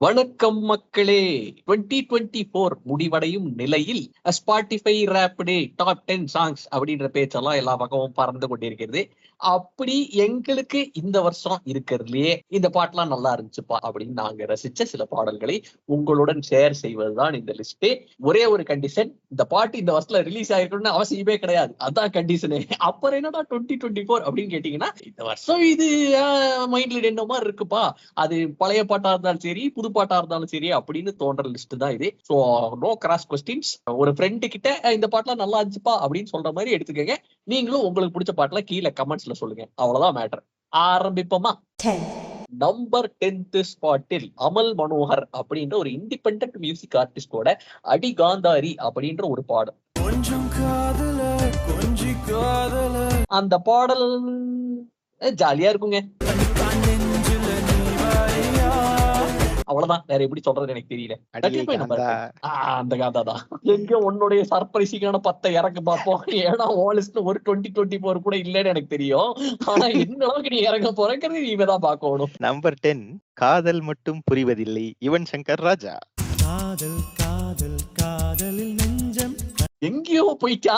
வணக்கம் மக்களே. 2024 முடிவடையும் நிலையில் ஸ்பாட்டிஃபை ரேப்பிடு டாப் 10 சாங்ஸ் அப்படின்ற பேச்செல்லாம் எல்லா பக்கமும் பறந்து கொண்டிருக்கிறது. அப்படி எங்களுக்கு இந்த வருஷம் இருக்கிறதுலயே இந்த பாட்டுலாம் நல்லா இருந்துச்சுப்பா அப்படின்னு நாங்க ரசிச்ச சில பாடல்களை உங்களுடன் ஷேர் செய்வதுதான் இந்த லிஸ்ட். ஒரே ஒரு கண்டிஷன், இந்த பாட்டு இந்த வருஷத்துல ரிலீஸ் ஆயிருக்கணும்னு அவசியமே கிடையாது. அதான் கண்டிஷனு. அப்புறம் என்னடா 2024 அப்படின்னு கேட்டீங்கன்னா, இந்த வருஷம் இது மைண்ட்ல என்ன மாதிரி இருக்குப்பா, அது பழைய பாட்டா இருந்தாலும் சரி புது பாட்டா இருந்தாலும் சரி அப்படின்னு தோன்ற லிஸ்ட் தான் இது. So no cross questions. ஒரு ஃப்ரெண்டு கிட்ட இந்த பாட்டுலாம் நல்லா இருந்துச்சுப்பா அப்படின்னு சொல்ற மாதிரி எடுத்துக்கங்க. நீங்களும் உங்களுக்கு பிடிச்ச பாட்டுல கீழே கமெண்ட்ஸ்ல சொல்லுங்க. அவ்வளவுதான் மேட்டர். ஆரம்பிப்போமா? நம்பர் 10th ஸ்பாட்டில் அமல் மனோகர் அப்படின்ற ஒரு இண்டிபெண்டன்ட் மியூசிக் ஆர்டிஸ்டோட அடி காந்தாரி அப்படின்ற ஒரு பாடல். அந்த பாடல் ஜாலியா இருக்குங்க. அவ்வளவுதான், வேற எப்படி சொல்றது எனக்கு தெரியல. அந்த காந்தா தான். எங்க உன்னுடைய சர்ப்ரைசிங்கான 10 இறக்க பார்ப்போம். ஏன்னா லிஸ்ட்ல ஒரு 2024 கூட இல்லன்னு எனக்கு தெரியும். ஆனா என்ன அளவுக்கு நீ இறங்க போறங்கிறது நீ தான் பார்க்கணும். நம்பர் 10 காதல் மட்டும் புரிவதில்லை, யுவன் சங்கர் ராஜா. காதல் காதல் காதலில் நெஞ்சம் எங்கேயோ போயிட்டா.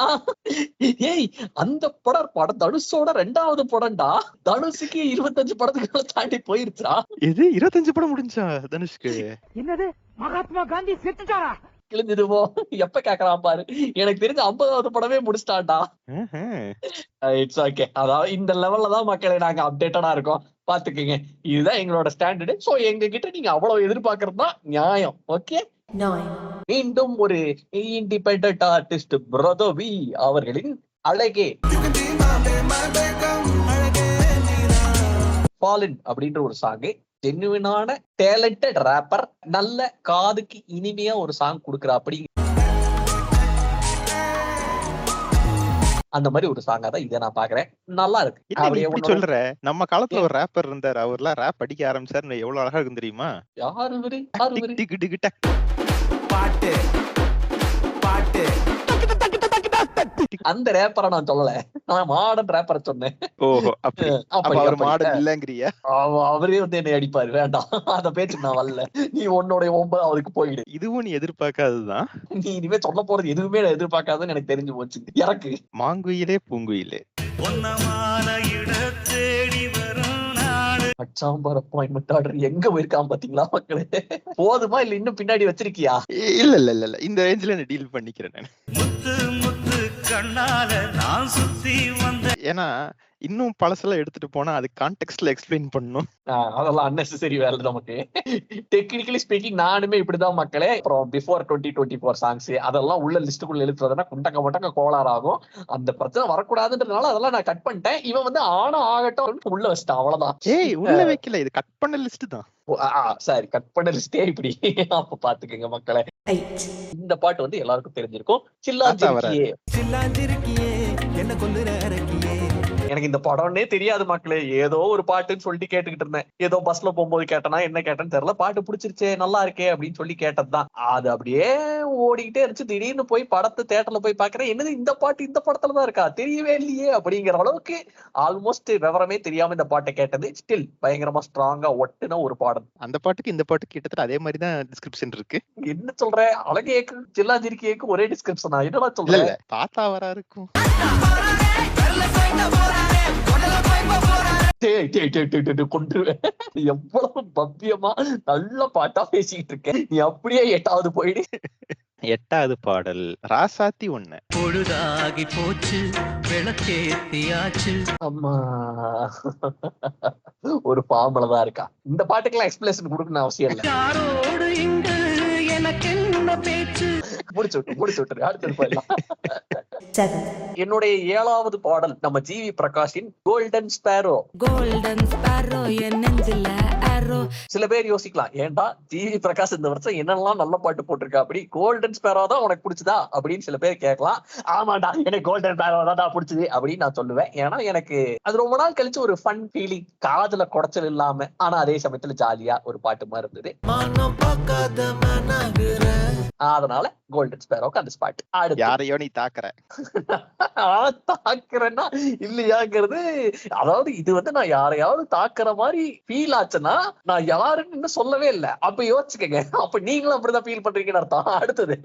ஏய், அந்த படம் தனுஷோட 2வது படம்டா. தனுஷுக்கு 25 படத்துக்கு தாண்டி போயிருச்சா? இது 25 படம் முடிஞ்சா தனுஷ்க்கு? என்னது, மகாத்மா காந்தி செத்துட்டாரா? கிழிஞ்சிடுவோம். எப்ப கேக்குறான் பாரு. எனக்கு தெரிஞ்ச 50வது படமே முடிச்சிட்டான்டா. It's okay. அதாவது இந்த லெவல்ல தான் மக்களை நாங்க அப்டேட்டடா இருக்கோம். பாத்துக்கங்க, இதுதான் எங்களோட ஸ்டாண்டர்டு. சோ எங்க கிட்ட நீங்க அவ்வளவு எதிர்பார்க்கறது தான் நியாயம். ஓகே. மீண்டும் ஒரு இண்டிபெண்டன்ட் ஆர்டிஸ்ட் பிரதோவி அவர்களின் அழகே ஃபாலின் அப்படின்ற ஒரு சாங். ஜென்னுவினான டேலண்டட் ரேப்பர், நல்ல காதுக்கு இனிமையா ஒரு சாங் கொடுக்குறா. அப்படி அந்த மாதிரி ஒரு சாங்கா தான் இதை நான் பாக்குறேன். நல்லா இருக்கு. சொல்ற நம்ம காலத்துல ஒரு ரேப்பர் இருந்தாரு, அவர்லாம் ரேப் அடிக்க ஆரம்பிச்சாரு. எவ்வளவு அழகா இருக்கும் தெரியுமா? யாரு இவரு? பாட்டு பாட்டு அந்த ரேப்பரை நான் சொல்லல, நான் மாடர்ன் ரேப்பரை சொன்னேன். ஓஹோ, அப்ப மாடர்ன் இல்லங்கறியா? அவரே வந்து என்னை அடிப்பாரு. வேண்டாம், அத பேச்சு நான் வரல. நீ உன்னோட 9வதுக்கு போயிடு. இதுவும் நீ எதிர்பார்க்காததுதான். நீ இனிமே சொல்ல போறது எதுவுமே நான் எதிர்பார்க்காதுன்னு எனக்கு தெரிஞ்சு போச்சு. எனக்கு மாங்குயிலே பூங்குயிலே சாம்பார் அப்பாயின்மெண்ட் ஆர்டர் எங்க போயிருக்கான் பாத்தீங்களா மக்களே? போதுமா இல்ல இன்னும் பின்னாடி வச்சிருக்கியா? இல்ல இல்ல இல்ல, இந்த ரேஞ்சில நான் டீல் பண்ணிக்கிறேன் நான். ஏன்னா இன்னும் பழசெல்லாம் எடுத்துட்டு போனா அது கான்டெக்ஸ்ட்ல எக்ஸ்பிளைன் பண்ணணும். அதெல்லாம் அன்னெசரி வேலை நமக்கு. டெக்னிக்கலி ஸ்பீக்கிங் நானுமே இப்படிதான் மக்களே. அப்புறம் பிஃபோர் 2024 சாங்ஸ் அதெல்லாம் உள்ள லிஸ்டுக்குள்ள எழுத்துறதுன்னா குண்டக்க கோளாறு ஆகும். அந்த பிரச்சனை வரக்கூடாதுன்றதுனால அதெல்லாம் நான் கட் பண்ணிட்டேன். இவன் வந்து ஆகட்டும் உள்ள வச்சிட்டான். அவ்வளவுதான். ஏய், உள்ள வைக்கல, இது கட் பண்ண லிஸ்ட் தான். சரி, கட் பண்ண லிஸ்டே இப்படி. அப்ப பாத்துக்கங்க மக்களே. இந்த பாட்டு வந்து எல்லாருக்கும் தெரிஞ்சிருக்கும். சில்லாஞ்சிருக்கியே என்ன கொல்லுற அரக்கியே. எனக்கு இந்த படம்னே தெரியாது மக்களே. ஏதோ ஒரு பாட்டுன்னு சொல்லிட்டு கேட்டுக்கிட்டு இருந்தேன். ஏதோ பஸ்ல போகும்போது கேட்டனா என்ன கேட்டேன்னு தெரியல. பாட்டு பிடிச்சிருச்சே, நல்லா இருக்கே அப்படின்னு சொல்லி கேட்டதுதான். அது அப்படியே ஓடிக்கிட்டே இருந்துச்சு. திடீர்னு போய் படத்தை தியேட்டர்ல போய் பாக்குறேன். என்னது இந்த பாட்டு இந்த படத்துலதான் இருக்கா, தெரியவே இல்லையே அப்படிங்கிற அளவுக்கு ஆல்மோஸ்ட் விவரமே தெரியாம இந்த பாட்டை கேட்டது. ஸ்டில் பயங்கரமா ஸ்ட்ராங்கா ஒட்டுன ஒரு பாடல். அந்த பாட்டுக்கு இந்த பாட்டு கிட்டத்தட்ட அதே மாதிரிதான் டிஸ்கிரிப்ஷன் இருக்கு. என்ன சொல்ற, அழகேக்கு சில்லாஞ்சிருக்கியேக்கு ஒரே டிஸ்கிரிப்ஷனா? என்னடா சொல்ற? பார்த்தா வரா இருக்கும். கொண்டுருவேன். எவ்வளவு பவ்யமா நல்ல பாட்டா பேசிக்கிட்டு இருக்கேன். நீ அப்படியே 8வது போயிடு. 8வது பாடல் ராசாத்தி ஒண்ணு. பொழுதாகி போச்சு விளக்கேத்தியாச்சு. அம்மா ஒரு பாம்பளதான் இருக்கா. இந்த பாட்டுக்கெல்லாம் எக்ஸ்பிளேஷன் கொடுக்கணும் அவசியம் இல்லை. யாரோடு இங்கு எனக்கு என்ன பேச்சு. முடிச்சு விட்டுரு. அடுத்தது போயிடலாம். என்னுடைய 7வது பாடல் நம்ம ஜிவி பிரகாஷின் கோல்டன் ஸ்பேரோ. சில பேர் யோசிக்கலாம், ஏன்டா ஜிவி பிரகாஷ் இந்த வருஷம் என்னெல்லாம் நல்ல பாட்டு போட்டிருக்கா, அப்படி கோல்டன் ஸ்பேரோ தான் உனக்கு பிடிச்சதா அப்படின்னு சில பேர் கேட்கலாம். ஆமாண்டா, எனக்கு கோல்டன் ஸ்பேரோ தான் பிடிச்சது அப்படின்னு நான் சொல்லுவேன். ஏன்னா எனக்கு அது ரொம்ப நாள் கழிச்சு ஒரு ஃபன் ஃபீலிங், காதுல குடைச்சல் இல்லாம ஆனா அதே சமயத்துல ஜாலியா ஒரு பாட்டு மாதிரி இருந்தது. அதனால கோல்டன் ஸ்பேரோக்கு அந்த ஸ்பாட். அடுத்து யாரையோ நீ தாக்குற. தாக்குறேன்னா இல்லையாங்கிறது, அதாவது இது வந்து நான் யாரையாவது தாக்குற மாதிரி ஃபீல் ஆச்சுன்னா நான் யாருன்னு இன்னும் சொல்லவே இல்லை. அப்ப யோசிச்சுக்கங்க, அப்ப நீங்களும் அப்படிதான் ஃபீல் பண்றீங்கன்னு அர்த்தம். அடுத்தது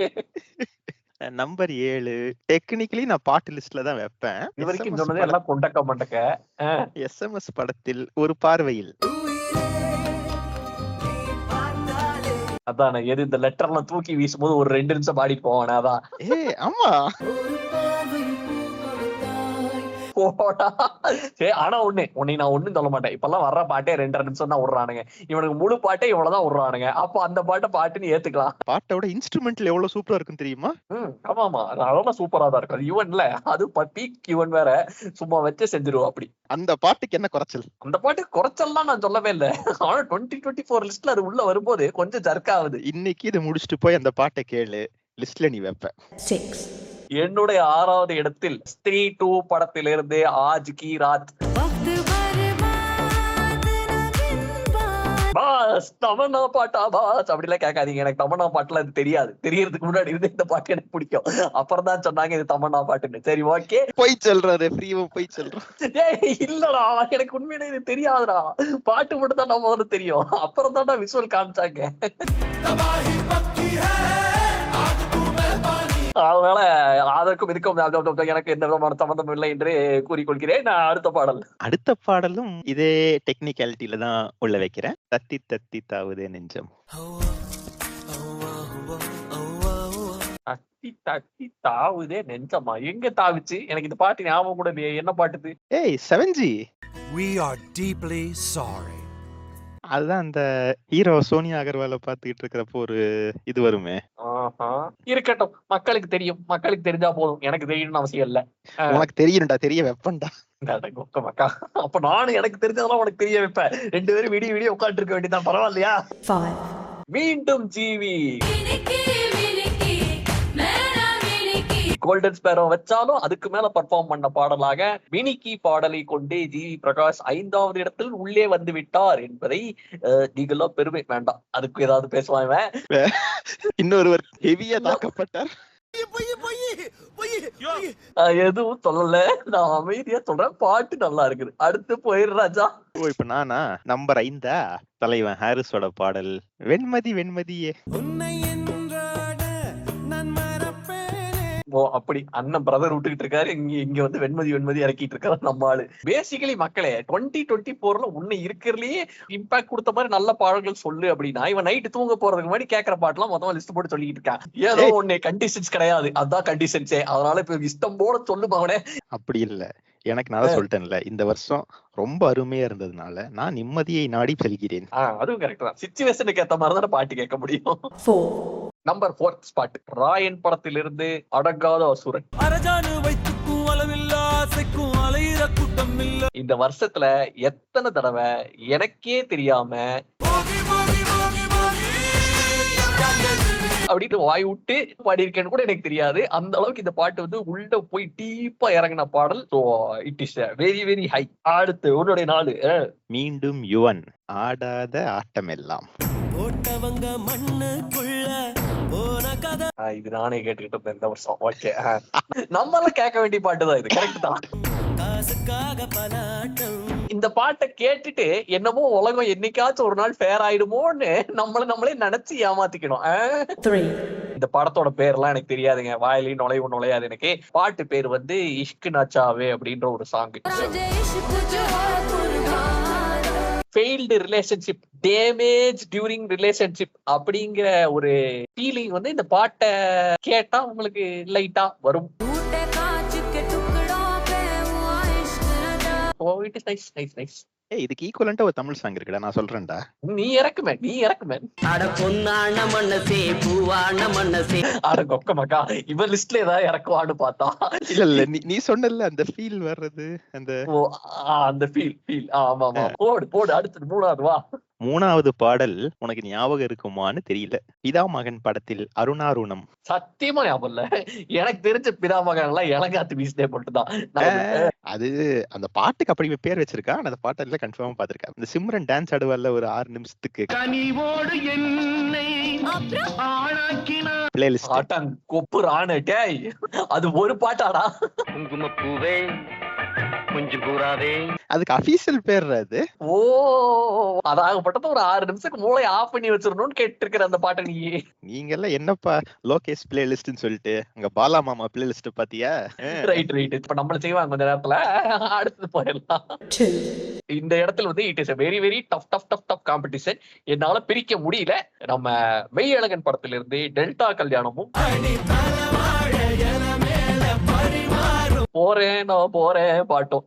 நம்பர் 7 டெக்னிக்கலி நான் பாட்டு லிஸ்ட்ல தான் வைப்பேன். இது வரைக்கும் சொன்னது எல்லாம் கொண்டக்க மண்டக்க. எஸ்எம்எஸ் படத்தில் ஒரு பார்வையில். அதானே, எது இந்த லெட்டர்லாம் தூக்கி வீசும்போது ஒரு 2 நிமிஷம் பாடி போவானே, அதான். ஆமா ஆனா உன்னை நான் ஒண்ணும் சொல்ல மாட்டேன். இப்பெல்லாம் வர்ற பாட்டே 2.5 நிமிஷம் தான் விடுறானுங்க. இவனுக்கு முழு பாட்டே இவ்வளவுதான் விடுறானுங்க. அப்போ அந்த பாட்டுன்னு ஏத்துக்கலாம். பாட்டோட இன்ஸ்ட்ருமெண்ட்ல எவ்வளவு சூப்பரா இருக்குன்னு தெரியுமா? ஆமா, அதெல்லாம் சூப்பரா தான் இருக்கும். யுவன்ல அது பீக் யுவன் வேற, சும்மா வச்சு செஞ்சிருவோம் அப்படி. அந்த பாட்டுக்கு என்ன குறைச்சல்? அந்த பாட்டுக்கு குறைச்சல்லாம் நான் சொல்லவே இல்லை. ஆனா 2024 லிஸ்ட்ல அது உள்ள வரும்போது கொஞ்சம் ஜர்க் ஆகுது. இன்னைக்கு இதை முடிச்சுட்டு போய் அந்த பாட்டை கேளு, லிஸ்ட்ல நீ வைப்ப. என்னுடைய 6வது இடத்தில் ஸ்திரீ 2 படத்திலிருந்து ஆஜ் கி ராத். பாஸ் தமன்னா பாட்டா பாஸ் அப்படிலாம் கேட்காதீங்க. எனக்கு தமன்னா பாட்டுலாம் இது தெரியாது. தெரியறதுக்கு முன்னாடி இருந்து இந்த பாட்டு எனக்கு பிடிக்கும். அப்புறம் தான் சொன்னாங்க இது தமன்னா பாட்டுன்னு. சரி, ஓகே. போய் சொல்றாரு, ஃப்ரீவும் போய் சொல்றான். ஏய் இல்லடா, எனக்கு உண்மையிலே இது தெரியாதுடா. பாட்டு மட்டும் தான் முதல்ல தெரியும். அப்புறம் தான் விஷுவல் காமிச்சாங்க. அதனால அதற்கும் இதுக்கும் எனக்கு எந்த விதமான சம்பந்தம் இல்லை என்று கூறிக்கொள்கிறேன். நான் அடுத்த பாடலும் இதே டெக்னிக்காலிட்டியில தான் உள்ள வைக்கிறேன். தத்தி தத்தி தாவுதே நெஞ்சம். தத்தி தத்தி தாவுதே நெஞ்சமா? எங்க தாவிச்சு? எனக்கு இந்த பாட்டு ஞாபகம் கூட இல்லையே. என்ன பாட்டுது? ஏய் 7G. We are deeply sorry. அதுதான் அந்த ஹீரோ சோனியா அகர்வால பாத்துக்கிட்டு இருக்கிறப்போ ஒரு இது வருமே. இருக்கட்டும், மக்களுக்கு தெரியும். மக்களுக்கு தெரிஞ்சா போதும், எனக்கு தெரியணும்னு அவசியம் இல்ல. உனக்கு தெரியணும்டா, தெரிய வைப்பண்டா. அப்ப நானும் எனக்கு தெரிஞ்சதெல்லாம் உனக்கு தெரிய வைப்பேன். 2 பேரும் விடிய உட்காந்து இருக்க வேண்டியதான். பரவாயில்லையா? மீண்டும் ஜிவி கோல்டன் ஸ்பேரோ வச்சாலும் அதுக்கு மேல பெர்ஃபார்ம் பண்ண பாடலாக மினிக்கி பாடலை கொண்டே ஜிவி பிரகாஷ் 5வது இடத்தில் உள்ளே வந்து விட்டார் என்பதை நீங்களும் பெருமை வேண்டாம். அதுக்கு ஏதாவது பேசுவாங்க. இன்னொருவர் ஹெவியா தாக்கப்பட்டார். எதுவும் சொல்லல, நான் அமைதியா சொல்றேன். பாட்டு நல்லா இருக்குது. அடுத்து போயிரு ராஜா. இப்ப நானா நம்பர் 5 தலைவன் ஹாரிஸோட பாடல் வெண்மதி வெண்மதியே. அப்படி அண்ணன் பிரதர் விட்டுக்கிட்டு இருக்காரு, இங்க வந்து வெண்மதி வெண்மதி இறக்கிட்டு இருக்காரு நம்ம ஆளு. பேசிக்கலி மக்களே 2024ல உன்னை இருக்கிறதுலயே இம்பாக்ட் கொடுத்த மாதிரி நல்ல பாடல்கள் சொல்லு அப்படின்னா, இவன் நைட்டு தூங்க போறதுக்கு முன்னாடி கேட்கற பாட்டுலாம் மொத்தமா லிஸ்ட் போட்டு சொல்லிட்டு இருக்கான். ஏதோ ஒண்ணு கண்டிஷன்ஸ் கிடையாது, அதான் கண்டிஷன்ஸே. அதனால இப்ப இஷ்டம் போட சொல்லு மகனே. அப்படி இல்ல, எனக்கு நான் சொல்லிட்டேன்ல, இந்த வருஷம் ரொம்ப அருமையா இருந்ததுனால நான் நிம்மதியை நாடி செல்கிறேன். அதுவும் கரெக்ட் தான். சிச்சுவேஷனுக்கு ஏத்த மாதிரி தான் பாட்டு கேட்க முடியும். நம்பர் 4 ஸ்பாட் ராயன் படத்திலிருந்து அடங்காத அசுரன். இந்த வருஷத்துல எத்தனை தடவை எனக்கே தெரியாம அப்படின்னு வாய் விட்டு பாடியிருக்கேன்னு கூட எனக்கு தெரியாது. அந்த அளவுக்கு இந்த பாட்டு வந்து உள்ள போய் டீப்பா இறங்கின பாடல். It is very very high. அடுத்து உன்னுடைய 4 மீண்டும் யுவன் ஆடாத ஆட்டம் எல்லாம். இது நானே கேட்டுக்கிட்டு இருந்தேன் இந்த வருஷம். ஓகே, நம்ம எல்லாம் கேட்க வேண்டிய பாட்டுதான் இது. கரெக்ட் தான். இந்த பாட்டை கேட்டுட்டு என்னமோ உலகம் என்னைக்காச்சும் ஒரு நாள் ஃபேர் ஆயிடுமோன்னு நம்மளே நினைச்சு ஏமாத்திக்கணும். இந்த படத்தோட பேர்லாம் எனக்கு தெரியாதுங்க, வாயிலையும் நுழையாது எனக்கு. பாட்டு பேர் வந்து இஷ்க் நச்சாவே அப்படின்ற ஒரு song. Failed relationship, damage during relationship அப்படிங்கிற ஒரு ஃபீலிங் வந்து இந்த பாட்டை கேட்டா உங்களுக்கு லைட்டா வரும். It is nice nice nice. இதுக்கு ஈக்குவலண்டா ஒரு தமிழ் சாங் இருக்குடா, நான் சொல்றேன்டா. நீ இறக்குமே. அட பொன்னான மனசே பூவான மனசே. அட கொக்க மக்கா, இவன் லிஸ்ட்ல ஏதாவது இறக்குவான்னு பார்த்தா இல்ல நீ சொன்னல அந்த ஃபீல் வர்றது, அந்த ஃபீல். ஆமா போடு அடுத்து 3வது வா. 3வது பாடல் உனக்கு ஞாபகம் இருக்குமான்னு தெரியல. பிதா மகன் படத்தில் அருணாருணம். சத்தியமா ஞாபகம் இல்ல. எனக்கு தெரிஞ்ச பிதாமகன் எல்லாம் இளங்காத்து வீசினே போட்டுதான். அது அந்த பாட்டுக்கு அப்படி பேர் வச்சிருக்கா. அந்த பாட்டெல்லாம் கன்ஃபார்மா பாத்திருக்கேன். இந்த சிம்ரன் டான்ஸ் ஆடுவார்ல ஒரு 6 நிமிஷத்துக்கு. பிளேலிஸ்ட் ஆட்டாங் கொப்பு ராணு டேய், அது ஒரு பாட்டாடா. குங்குமப்பூவே கொஞ்சம் கூறாதே. அதுக்கு அபிஷியல் பேர் அது. ஓ, அதாகப்பட்டது ஒரு 6 நிமிஷத்துக்கு மூளை ஆஃப் பண்ணி வச்சிடணும்னு கேட்டு இருக்கிற அந்த பாட்டை நீ. நீங்க எல்லாம் என்னப்பா லோகேஷ் பிளேலிஸ்ட்னு சொல்லிட்டு அங்க பாலா மாமா பிளேலிஸ்ட் பாத்தியா? Right right. இப்ப நம்மள செய்வாங்க கொஞ்ச நேரத்துல. அடுத்து போயிடலாம். இந்த இடத்துல வந்து it is a very very tough competition. என்னால பிரிக்க முடியல. நம்ம மெய்யழகன் படத்துல இருந்து டெல்டா கல்யாணமும் போறேன் நான் போறேன் பாட்டும்.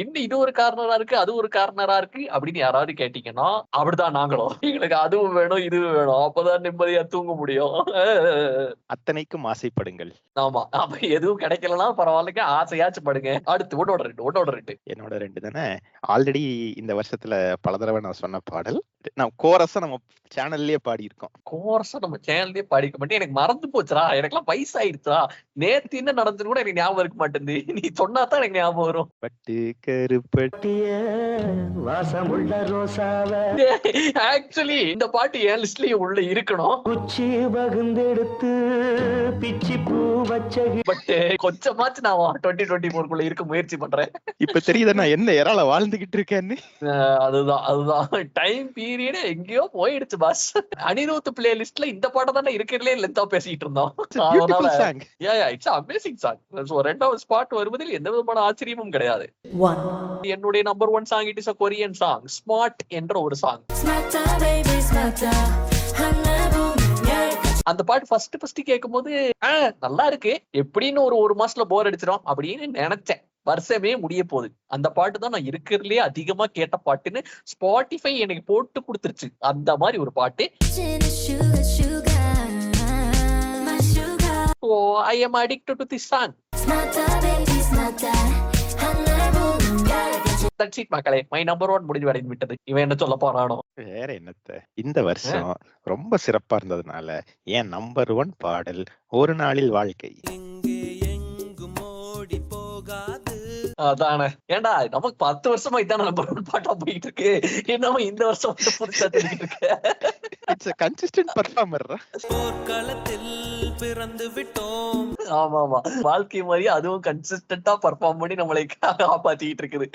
இன்னும் இது ஒரு கார்னரா இருக்கு, அது ஒரு கார்னரா இருக்கு அப்படின்னு யாராவது கேட்டீங்கன்னா அப்படிதான் நாங்களும். எங்களுக்கு அதுவும் வேணும் இதுவும் வேணும், அப்பதான் நிம்மதியா தூங்க முடியும். அத்தனைக்கும் ஆசைப்படுங்கள். ஆமா, அப்ப எதுவும் கிடைக்கலன்னா பரவாயில்லைங்க, ஆசையாச்சும் படுங்க. அடுத்து ஒன்னோட ரெண்டு. என்னோட 2 தானே. ஆல்ரெடி இந்த வருஷத்துல பல தடவை நான் சொன்ன பாடல். நான் கோரஸா நம்ம சேனல்லயே பாடி இருக்கோம். கோர்ஸா நம்ம சேனல்லயே பாடிக்க மாட்டேன். எனக்கு மறந்து போச்சுடா. எனக்குலாம் வயசாயிடுச்சா. நேத்து என்ன நடந்துன்னு கூட எனக்கு ஞாபகம் இருக்க மாட்டேங்குது. நீ சொன்னாதான் எனக்கு ஞாபகம் வரும். பட்டு கருப்பட்டிய வாசமுள்ள ரோசாவ ஆக்சுவலி இந்த பாட்டு என் லிஸ்ட்லயும் உள்ள இருக்கணும். குச்சி பகுந்தெடுத்து பிச்சி பூ வச்ச பட் கொஞ்சமாச்சு நான் 2024 இருக்க முயற்சி பண்றேன். இப்ப தெரியுதா நான் என்ன ஏராள வாழ்ந்துகிட்டு இருக்கேன்னு. அதுதான் டைம் பீரியட் எங்கேயோ போயிடுச்சு பாஸ். அனிருத் பிளேலிஸ்ட்ல இந்த பாட்டு தானே இருக்கிறதுலே லென்த்தா பேசிட்டு இருந்தோம். It's amazing song. சோ 2வது ஸ்பாட் வருவதில் எந்த விதமான ஆச்சரியமும் கிடையாது. என்னுடைய number 1 song it is a Korean song, smart என்ற ஒரு சாங். அந்த பாட்டு ஃபர்ஸ்ட் கேட்கும்போது நல்லா இருக்கு, எப்படின்னு ஒரு மாசத்துல போர் அடிச்சிடும் அப்படின்னு நினைச்சேன். வருஷமே முடிய போகுது. அந்த பாட்டு தான் நான் இருக்கிறதுலே அதிகமா கேட்ட பாட்டுன்னு ஸ்பாட்டிஃபை எனக்கு போட்டு கொடுத்துருச்சு. அந்த மாதிரி ஒரு பாட்டு. So I am addicted to this song. That's it மக்களே. My number 1 முடிஞ்சு அடைந்து விட்டது. இவன் என்ன சொல்ல போறானோ. வேற என்னத்த. இந்த வருஷம் ரொம்ப சிறப்பா இருந்ததுனால என் நம்பர் 1 பாடல் ஒரு நாளில் வாழ்க்கை. அதானே. ஏண்டா நமக்கு 10 வருஷமா இதான நம்பர் 1 பாட்டா போயிட்டு இருக்கு. என்னமோ இந்த வருஷம் வந்து புதுசா தெரிஞ்சிட்டு இருக்கு. It's a consistent performer. போர்க்களத்தில் பிறந்து விட்டோம். ஆமா ஆமா, வாழ்க்கை மாதிரி அதுவும் கன்சிஸ்டன்டா பெர்ஃபார்ம் பண்ணி நம்மளை காப்பாத்திட்டு இருக்குது.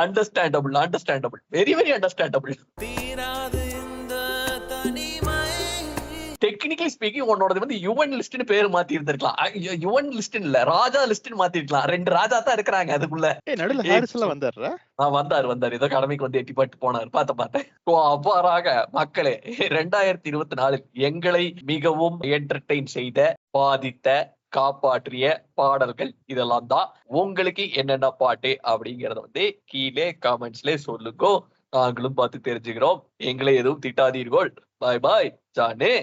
Understandable very very understandable. Technically speaking உன்னோட வந்து யுவன் லிஸ்ட்னு பேர் மாத்தி இருந்திருக்கலாம். யுவன் லிஸ்ட் இல்ல, ராஜா லிஸ்ட்னு மாத்தி இருக்கலாம். 2 ராஜா தான் இருக்கிறாங்க அதுக்குள்ள. நடுவுல ஹாரிஸ்ல வந்தாரு. வந்தாரு ஏதோ கடமைக்கு வந்து எட்டி பட்டு போனாரு. பார்த்தேன். அவ்வாறாக மக்களே, 2024 எங்களை மிகவும் என்டர்டெயின் செய்த, பாதித்த, காப்பாற்றிய பாடல்கள் இதெல்லாம் தான். உங்களுக்கு என்னென்ன பாட்டு அப்படிங்கறத வந்து கீழே கமெண்ட்ஸ்ல சொல்லுங்க. நாங்களும் பார்த்து தெரிஞ்சுக்கிறோம். எங்களை எதுவும் திட்டாதீர்கள். பாய் பாய் ஜானே.